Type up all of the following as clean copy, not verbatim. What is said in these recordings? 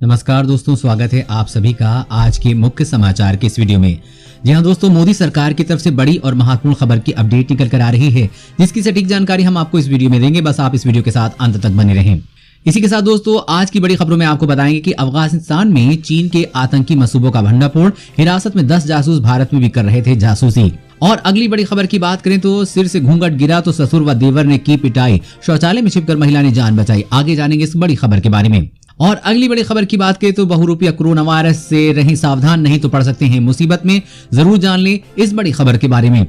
नमस्कार दोस्तों, स्वागत है आप सभी का आज के मुख्य समाचार के इस वीडियो में। जी हां दोस्तों, मोदी सरकार की तरफ से बड़ी और महत्वपूर्ण खबर की अपडेट निकल कर आ रही है, जिसकी सटीक जानकारी हम आपको इस वीडियो में देंगे। बस आप इस वीडियो के साथ अंत तक बने रहें। इसी के साथ दोस्तों, आज की बड़ी खबरों में आपको बताएंगे कि अफगानिस्तान में चीन के आतंकी मंसूबों का भंडाफोड़, हिरासत में 10 जासूस भारत में भी कर रहे थे जासूसी। और अगली बड़ी खबर की बात करें तो सिर से घूंघट गिरा तो ससुर व देवर ने की पिटाई, शौचालय में छिपकर महिला ने जान बचाई। आगे जानेंगे इस बड़ी खबर के बारे में। और अगली बड़ी खबर की बात करें तो बहुरूपिया कोरोना वायरस से रहें सावधान, नहीं तो पड़ सकते हैं मुसीबत में। जरूर जान लें इस बड़ी खबर के बारे में।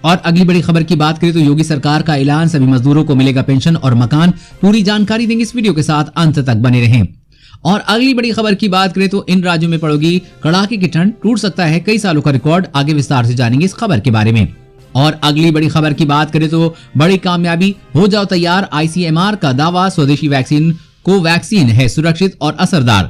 और अगली बड़ी खबर की बात करें तो योगी सरकार का ऐलान, सभी मजदूरों को मिलेगा पेंशन और मकान। पूरी जानकारी देंगे, इस वीडियो के साथ अंत तक बने रहें। और अगली बड़ी खबर की बात करें तो इन राज्यों में पड़ेगी कड़ाके की ठंड, टूट सकता है कई सालों का रिकॉर्ड। आगे विस्तार से जानेंगे इस खबर के बारे में। और अगली बड़ी खबर की बात करें तो बड़ी कामयाबी, हो जाओ तैयार, आईसीएमआर का दावा, स्वदेशी वैक्सीन कोवैक्सीन है सुरक्षित और असरदार।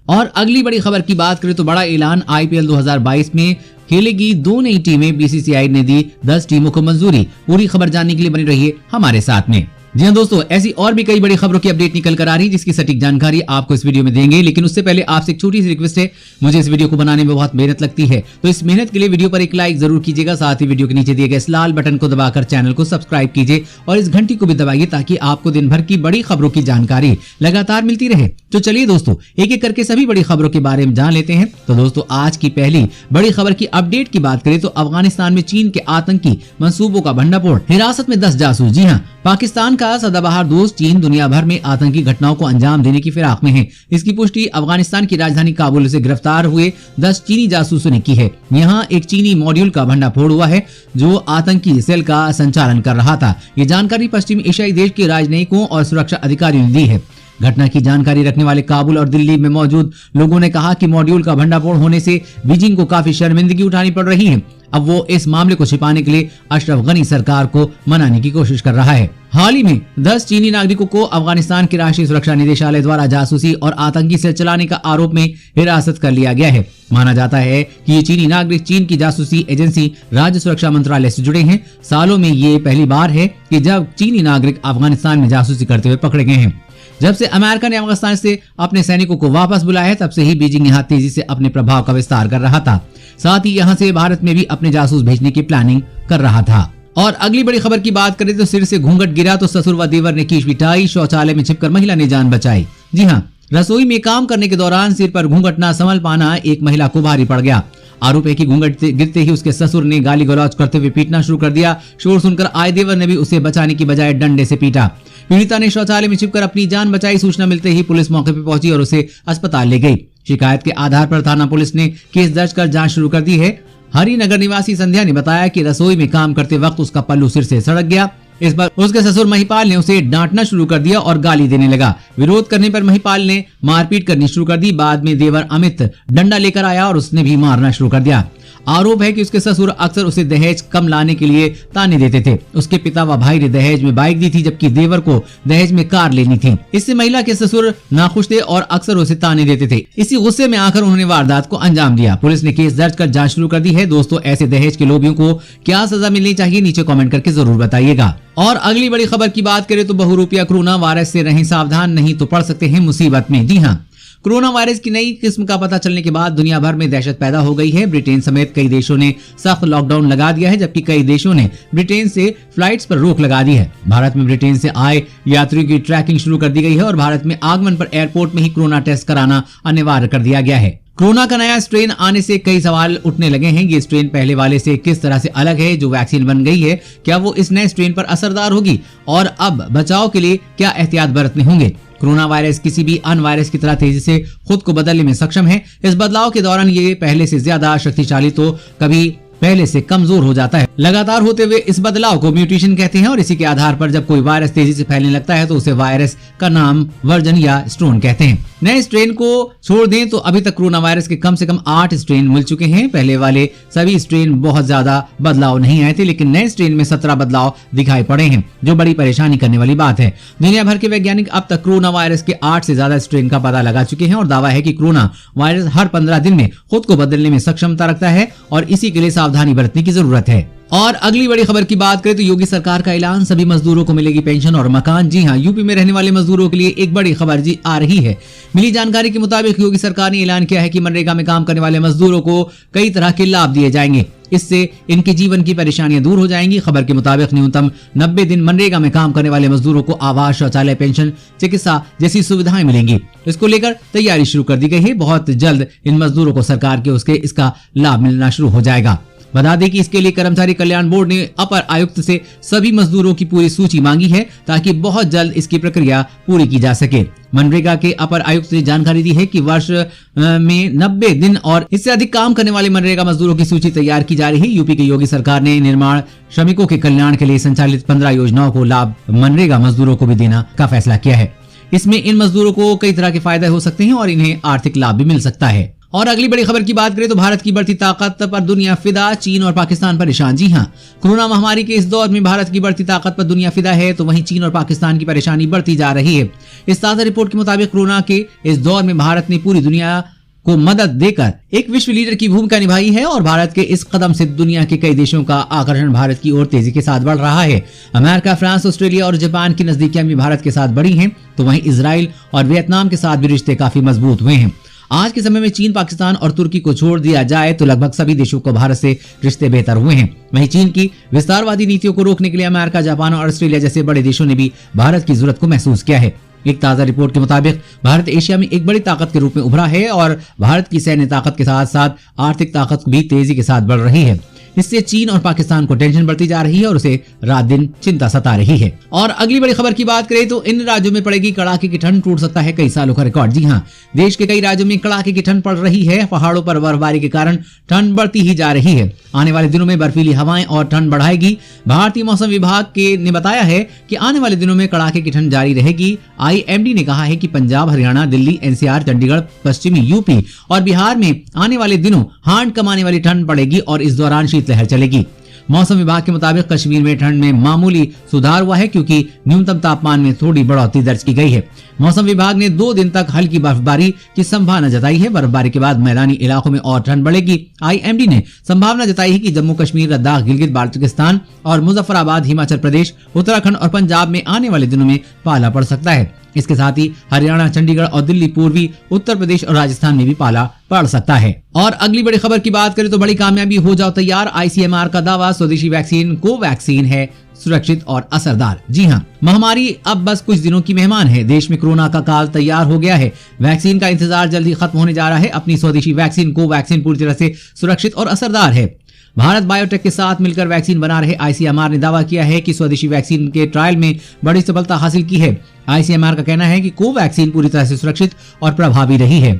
और अगली बड़ी खबर की बात करें तो बड़ा ऐलान, आईपीएल 2022 में खेलेगी 2 नई टीमें, बीसीसीआई ने दी 10 टीमों को मंजूरी। पूरी खबर जानने के लिए बने रहिए हमारे साथ में। जी हाँ दोस्तों, ऐसी और भी कई बड़ी खबरों की अपडेट निकल कर आ रही है, जिसकी सटीक जानकारी आपको इस वीडियो में देंगे। लेकिन उससे पहले आपसे एक छोटी सी रिक्वेस्ट है, मुझे इस वीडियो को बनाने में बहुत मेहनत लगती है, तो इस मेहनत के लिए वीडियो पर एक लाइक जरूर कीजिएगा। साथ ही वीडियो के नीचे दिए गए इस लाल बटन को दबाकर चैनल को सब्सक्राइब कीजिए और इस घंटी को भी दबाइए, ताकि आपको दिन भर की बड़ी खबरों की जानकारी लगातार मिलती रहे। तो चलिए दोस्तों, एक एक करके सभी बड़ी खबरों के बारे में जान लेते हैं। तो दोस्तों, आज की पहली बड़ी खबर की अपडेट की बात करें तो अफगानिस्तान में चीन के आतंकी मंसूबों का भंडाफोड़, हिरासत में 10 जासूस। जी हाँ, पाकिस्तान का सदाबहार दोस्त चीन दुनिया भर में आतंकी घटनाओं को अंजाम देने की फिराक में है। इसकी पुष्टि अफगानिस्तान की राजधानी काबुल से गिरफ्तार हुए 10 चीनी जासूसों ने की है। यहाँ एक चीनी मॉड्यूल का भंडाफोड़ हुआ है जो आतंकी सेल का संचालन कर रहा था। ये जानकारी पश्चिमी एशियाई देश के राजनयिकों और सुरक्षा अधिकारियों ने दी है। घटना की जानकारी रखने वाले काबुल और दिल्ली में मौजूद लोगों ने कहा कि मॉड्यूल का भंडाफोड़ होने से बीजिंग को काफी शर्मिंदगी उठानी पड़ रही है। अब वो इस मामले को छिपाने के लिए अशरफ गनी सरकार को मनाने की कोशिश कर रहा है। हाल ही में 10 चीनी नागरिकों को अफगानिस्तान के राष्ट्रीय सुरक्षा निदेशालय द्वारा जासूसी और आतंकी सेल चलाने का आरोप में हिरासत कर लिया गया है। माना जाता है कि ये चीनी नागरिक चीन की जासूसी एजेंसी राज्य सुरक्षा मंत्रालय से जुड़े हैं। सालों में ये पहली बार है कि जब चीनी नागरिक अफगानिस्तान में जासूसी करते हुए पकड़े गए हैं। जब से अमेरिका ने अफगानिस्तान से अपने सैनिकों को वापस बुलाया है, तब से ही बीजिंग यहाँ तेजी से अपने प्रभाव का विस्तार कर रहा था। साथ ही यहाँ से भारत में भी अपने जासूस भेजने की प्लानिंग कर रहा था। और अगली बड़ी खबर की बात करें तो सिर से घूंघट गिरा तो ससुर व देवर ने की पिटाई, शौचालय में छिपकर महिला ने जान बचाई। जी हाँ, रसोई में काम करने के दौरान सिर पर घूंघट न संभल पाना एक महिला को भारी पड़ गया। आरोप है कि घूंघट गिरते ही उसके ससुर ने गाली गलौज करते हुए पीटना शुरू कर दिया। शोर सुनकर आए देवर ने भी उसे बचाने की बजाय डंडे से पीटा। पीड़िता ने शौचालय में छिपकर अपनी जान बचाई। सूचना मिलते ही पुलिस मौके पर पहुंची और उसे अस्पताल ले गई। शिकायत के आधार पर थाना पुलिस ने केस दर्ज कर जांच शुरू कर दी है। हरिनगर निवासी संध्या ने बताया कि रसोई में काम करते वक्त उसका पल्लू सिर से सड़क गया। इस पर उसके ससुर महिपाल ने उसे डांटना शुरू कर दिया और गाली देने लगा। विरोध करने पर महिपाल ने मारपीट करनी शुरू कर दी। बाद में देवर अमित डंडा लेकर आया और उसने भी मारना शुरू कर दिया। आरोप है कि उसके ससुर अक्सर उसे दहेज कम लाने के लिए ताने देते थे। उसके पिता व भाई ने दहेज में बाइक दी थी, जबकि देवर को दहेज में कार लेनी थी। इससे महिला के ससुर नाखुश थे और अक्सर उसे ताने देते थे। इसी गुस्से में आकर उन्होंने वारदात को अंजाम दिया। पुलिस ने केस दर्ज कर जांच शुरू कर दी है। दोस्तों, ऐसे दहेज के लोभियों को क्या सजा मिलनी चाहिए, नीचे कमेंट करके जरूर बताइएगा। और अगली बड़ी खबर की बात करें तो बहुरूपिया कोरोना वायरस से रहें सावधान, नहीं तो पड़ सकते हैं मुसीबत में। जी हाँ, कोरोना वायरस की नई किस्म का पता चलने के बाद दुनिया भर में दहशत पैदा हो गई है। ब्रिटेन समेत कई देशों ने सख्त लॉकडाउन लगा दिया है, जबकि कई देशों ने ब्रिटेन से फ्लाइट्स पर रोक लगा दी है। भारत में ब्रिटेन से आए यात्रियों की ट्रैकिंग शुरू कर दी गई है और भारत में आगमन पर एयरपोर्ट में ही कोरोना टेस्ट कराना अनिवार्य कर दिया गया है। कोरोना का नया स्ट्रेन आने से कई सवाल उठने लगे हैं। ये स्ट्रेन पहले वाले से किस तरह से अलग है? जो वैक्सीन बन गई है, क्या वो इस नए स्ट्रेन पर असरदार होगी? और अब बचाव के लिए क्या एहतियात बरतने होंगे? कोरोना वायरस किसी भी अन्य वायरस की तरह तेजी से खुद को बदलने में सक्षम है। इस बदलाव के दौरान ये पहले से ज्यादा शक्तिशाली तो कभी पहले से कमजोर हो जाता है। लगातार होते हुए इस बदलाव को म्यूटेशन कहते हैं और इसी के आधार पर जब कोई वायरस तेजी से फैलने लगता है तो उसे वायरस का नाम, वर्जन या स्ट्रेन कहते हैं। नए स्ट्रेन को छोड़ दें तो अभी तक कोरोना वायरस के कम से कम 8 स्ट्रेन मिल चुके हैं। पहले वाले सभी स्ट्रेन बहुत ज्यादा बदलाव नहीं आए थे, लेकिन नए स्ट्रेन में 17 बदलाव दिखाई पड़े हैं, जो बड़ी परेशानी करने वाली बात है। दुनिया भर के वैज्ञानिक अब तक कोरोना वायरस के 8 से ज्यादा स्ट्रेन का पता लगा चुके हैं और दावा है कि कोरोना वायरस हर 15 दिन में खुद को बदलने में सक्षमता रखता है और इसी के लिए सावधानी बरतने की जरूरत है। और अगली बड़ी खबर की बात करें तो योगी सरकार का ऐलान, सभी मजदूरों को मिलेगी पेंशन और मकान। जी हां, यूपी में रहने वाले मजदूरों के लिए एक बड़ी खबर जी आ रही है। मिली जानकारी के मुताबिक योगी सरकार ने ऐलान किया है कि मनरेगा में काम करने वाले मजदूरों को कई तरह के लाभ दिए जाएंगे। इससे इनके जीवन की परेशानियां दूर हो जाएंगी। खबर के मुताबिक न्यूनतम 90 दिन मनरेगा में काम करने वाले मजदूरों को आवास, शौचालय, पेंशन, चिकित्सा जैसी सुविधाएं मिलेंगी। इसको लेकर तैयारी शुरू कर दी गई है। बहुत जल्द इन मजदूरों को सरकार के इसका लाभ मिलना शुरू हो जाएगा। बता दें कि इसके लिए कर्मचारी कल्याण बोर्ड ने अपर आयुक्त से सभी मजदूरों की पूरी सूची मांगी है ताकि बहुत जल्द इसकी प्रक्रिया पूरी की जा सके। मनरेगा के अपर आयुक्त ने जानकारी दी है कि वर्ष में 90 दिन और इससे अधिक काम करने वाले मनरेगा मजदूरों की सूची तैयार की जा रही है। यूपी की योगी सरकार ने निर्माण श्रमिकों के कल्याण के लिए संचालित 15 योजनाओं को लाभ मनरेगा मजदूरों को भी देना का फैसला किया है। इसमें इन मजदूरों को कई तरह के फायदे हो सकते हैं और इन्हें आर्थिक लाभ भी मिल सकता है। और अगली बड़ी खबर की बात करें तो भारत की बढ़ती ताकत पर दुनिया फिदा, चीन और पाकिस्तान परेशान। जी हां, कोरोना महामारी के इस दौर में भारत की बढ़ती ताकत पर दुनिया फिदा है तो वहीं चीन और पाकिस्तान की परेशानी बढ़ती जा रही है। इस ताजा रिपोर्ट के मुताबिक कोरोना के इस दौर में भारत ने पूरी दुनिया को मदद देकर एक विश्व लीडर की भूमिका निभाई है और भारत के इस कदम से दुनिया के कई देशों का आकर्षण भारत की ओर तेजी के साथ बढ़ रहा है। अमेरिका, फ्रांस, ऑस्ट्रेलिया और जापान की नजदीकियां भी भारत के साथ बढ़ी हैं तो वहीं इजराइल और वियतनाम के साथ भी रिश्ते काफी मजबूत हुए हैं। आज के समय में चीन, पाकिस्तान और तुर्की को छोड़ दिया जाए तो लगभग सभी देशों को भारत से रिश्ते बेहतर हुए हैं। वहीं चीन की विस्तारवादी नीतियों को रोकने के लिए अमेरिका, जापान और ऑस्ट्रेलिया जैसे बड़े देशों ने भी भारत की जरूरत को महसूस किया है। एक ताजा रिपोर्ट के मुताबिक भारत एशिया में एक बड़ी ताकत के रूप में उभरा है और भारत की सैन्य ताकत के साथ साथ आर्थिक ताकत भी तेजी के साथ बढ़ रही है। इससे चीन और पाकिस्तान को टेंशन बढ़ती जा रही है और उसे रात दिन चिंता सता रही है। और अगली बड़ी खबर की बात करें तो इन राज्यों में पड़ेगी कड़ाके की ठंड, टूट सकता है कई सालों का रिकॉर्ड। जी हां, देश के कई राज्यों में कड़ाके की ठंड पड़ रही है। पहाड़ों पर बर्फबारी के कारण ठंड बढ़ती ही जा रही है। आने वाले दिनों में बर्फीली हवाएं और ठंड बढ़ाएगी। भारतीय मौसम विभाग ने बताया है कि आने वाले दिनों में कड़ाके की ठंड जारी रहेगी। IMD ने कहा है कि पंजाब, हरियाणा, दिल्ली, NCR, चंडीगढ़, पश्चिमी यूपी और बिहार में आने वाले दिनों हांड कमाने वाली ठंड पड़ेगी और इस दौरान शीतलहर चलेगी। मौसम विभाग के मुताबिक कश्मीर में ठंड में मामूली सुधार हुआ है क्योंकि न्यूनतम तापमान में थोड़ी बढ़ोतरी दर्ज की गई है। मौसम विभाग ने 2 दिन तक हल्की बर्फबारी की संभावना जताई है। बर्फबारी के बाद मैदानी इलाकों में और ठंड बढ़ेगी। IMD ने संभावना जताई है कि जम्मू कश्मीर, लद्दाख, गिलगित बाल्टिस्तान और मुजफ्फराबाद, हिमाचल प्रदेश, उत्तराखंड और पंजाब में आने वाले दिनों में पाला पड़ सकता है। इसके साथ ही हरियाणा, चंडीगढ़ और दिल्ली, पूर्वी उत्तर प्रदेश और राजस्थान में भी पाला पड़ सकता है। और अगली बड़ी खबर की बात करें तो बड़ी कामयाबी, हो जाओ तैयार। ICMR का दावा, स्वदेशी वैक्सीन कोवैक्सीन है सुरक्षित और असरदार। जी हां, महामारी अब बस कुछ दिनों की मेहमान है। देश में कोरोना का काल तैयार हो गया है। वैक्सीन का इंतजार जल्दी खत्म होने जा रहा है। अपनी स्वदेशी वैक्सीन कोवैक्सीन पूरी तरह से सुरक्षित और असरदार है। भारत बायोटेक के साथ मिलकर वैक्सीन बना रहे ICMR ने दावा किया है कि स्वदेशी वैक्सीन के ट्रायल में बड़ी सफलता हासिल की है। ICMR का कहना है कि कोवैक्सीन पूरी तरह से सुरक्षित और प्रभावी रही है।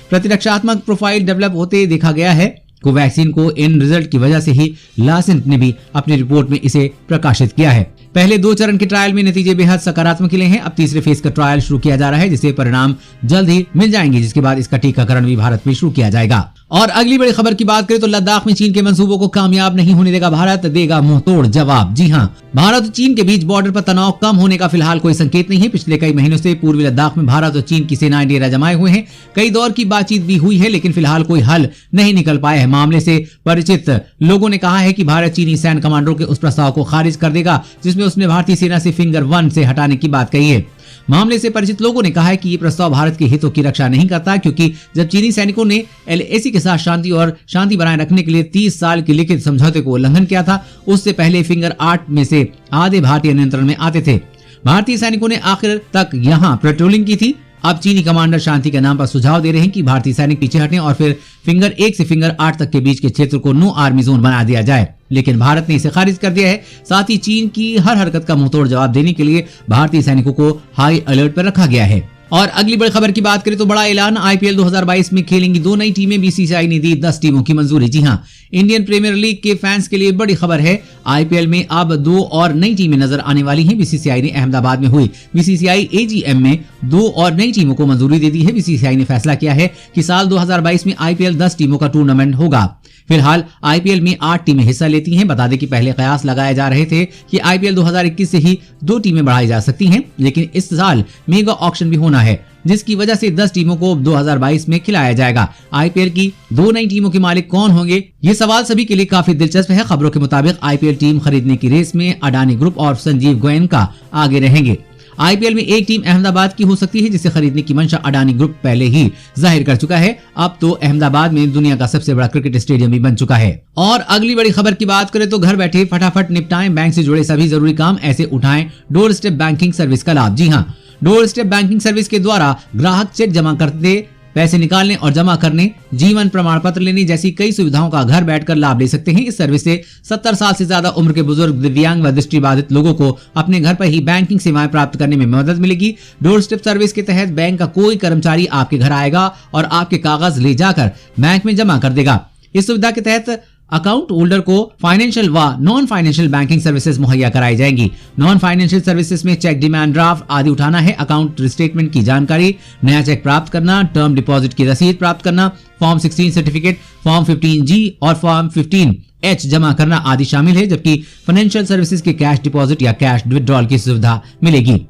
प्रतिरक्षात्मक प्रोफाइल डेवलप होते देखा गया है। कोवैक्सीन को इन रिजल्ट की वजह से ही लासेंट ने भी अपनी रिपोर्ट में इसे प्रकाशित किया है। पहले 2 चरण के ट्रायल में नतीजे बेहद सकारात्मक मिले हैं। अब तीसरे फेज का ट्रायल शुरू किया जा रहा है जिससे परिणाम जल्द ही मिल जाएंगे, जिसके बाद इसका टीकाकरण भी भारत में शुरू किया जाएगा। और अगली बड़ी खबर की बात करें तो लद्दाख में चीन के मंसूबों को कामयाब नहीं होने देगा भारत, देगा मुंहतोड़ जवाब। जी हां, भारत और चीन के बीच बॉर्डर पर तनाव कम होने का फिलहाल कोई संकेत नहीं है। पिछले कई महीनों से पूर्वी लद्दाख में भारत और चीन की सेनाएं डेरा जमाए हुए हैं। कई दौर की बातचीत भी हुई है लेकिन फिलहाल कोई हल नहीं निकल पाया है। मामले से परिचित लोगों ने कहा है कि भारत चीनी सैन्य कमांडरों के उस प्रस्ताव को खारिज कर देगा जिसमें उसने भारतीय सेना से फिंगर 1 से हटाने की बात कही है। मामले से परिचित लोगों ने कहा है कि ये प्रस्ताव भारत के हितों की रक्षा नहीं करता क्योंकि जब चीनी सैनिकों ने LAC के साथ शांति बनाए रखने के लिए 30 साल के लिखित समझौते को उल्लंघन किया था, उससे पहले फिंगर 8 में से आधे भारतीय नियंत्रण में आते थे। भारतीय सैनिकों ने आखिर तक यहाँ पेट्रोलिंग की थी। अब चीनी कमांडर शांति के नाम पर सुझाव दे रहे हैं कि भारतीय सैनिक पीछे हटें और फिर फिंगर 1 से फिंगर 8 तक के बीच के क्षेत्र को नो आर्मी जोन बना दिया जाए, लेकिन भारत ने इसे खारिज कर दिया है। साथ ही चीन की हर हरकत का मुंहतोड़ जवाब देने के लिए भारतीय सैनिकों को हाई अलर्ट पर रखा गया है। और अगली बड़ी खबर की बात करें तो बड़ा ऐलान, IPL 2022 में खेलेंगी 2 नई टीमें, BCCI ने दी 10 टीमों की मंजूरी। जी हां, इंडियन प्रीमियर लीग के फैंस के लिए बड़ी खबर है। IPL में अब 2 और नई टीमें नजर आने वाली हैं। BCCI ने अहमदाबाद में हुई BCCI AGM में 2 और नई टीमों को मंजूरी दे दी है। BCCI ने फैसला किया है कि साल 2022 में IPL 10 टीमों का टूर्नामेंट होगा। फिलहाल आईपीएल में 8 टीमें हिस्सा लेती हैं। बता दें कि पहले कयास लगाए जा रहे थे कि आईपीएल 2021 से ही 2 टीमें बढ़ाई जा सकती हैं, लेकिन इस साल मेगा ऑक्शन भी होना है, जिसकी वजह से 10 टीमों को 2022 में खिलाया जाएगा। आईपीएल की 2 नई टीमों के मालिक कौन होंगे, ये सवाल सभी के लिए काफी दिलचस्प है। खबरों के मुताबिक आईपीएल टीम खरीदने की रेस में अडानी ग्रुप और संजीव गोयनका आगे रहेंगे। आईपीएल में एक टीम अहमदाबाद की हो सकती है, जिसे खरीदने की मंशा अडानी ग्रुप पहले ही जाहिर कर चुका है। अब तो अहमदाबाद में दुनिया का सबसे बड़ा क्रिकेट स्टेडियम भी बन चुका है। और अगली बड़ी खबर की बात करें तो घर बैठे फटाफट निपटाएं बैंक से जुड़े सभी जरूरी काम, ऐसे उठाएं डोर स्टेप बैंकिंग सर्विस का लाभ। जी हां, डोर स्टेप बैंकिंग सर्विस के द्वारा ग्राहक चेक जमा करते, पैसे निकालने और जमा करने, जीवन प्रमाण पत्र लेने जैसी कई सुविधाओं का घर बैठकर लाभ ले सकते हैं। इस सर्विस से 70 साल से ज्यादा उम्र के बुजुर्ग, दिव्यांग व दृष्टिबाधित लोगों को अपने घर पर ही बैंकिंग सेवाएं प्राप्त करने में मदद मिलेगी। डोर स्टेप सर्विस के तहत बैंक का कोई कर्मचारी आपके घर आएगा और आपके कागज ले जाकर बैंक में जमा कर देगा। इस सुविधा के तहत अकाउंट होल्डर को फाइनेंशियल व नॉन फाइनेंशियल बैंकिंग सर्विसेज मुहैया कराई जाएंगी। नॉन फाइनेंशियल सर्विसेज में चेक, डिमांड ड्राफ्ट आदि उठाना है, अकाउंट स्टेटमेंट की जानकारी, नया चेक प्राप्त करना, टर्म डिपॉजिट की रसीद प्राप्त करना, फॉर्म 16 सर्टिफिकेट, फॉर्म 15G और फॉर्म 15H जमा करना आदि शामिल है। जबकि फाइनेंशियल सर्विसेज के कैश डिपॉजिट या कैश विड्रॉल की सुविधा मिलेगी।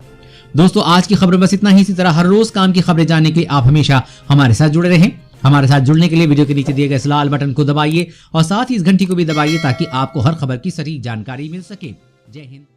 दोस्तों, आज की खबर बस इतना ही। इसी तरह हर रोज काम की खबरें जानने के लिए आप हमेशा हमारे साथ जुड़े रहें। हमारे साथ जुड़ने के लिए वीडियो के नीचे दिए गए इस लाल बटन को दबाइए और साथ ही इस घंटी को भी दबाइए, ताकि आपको हर खबर की सटीक जानकारी मिल सके। जय हिंद।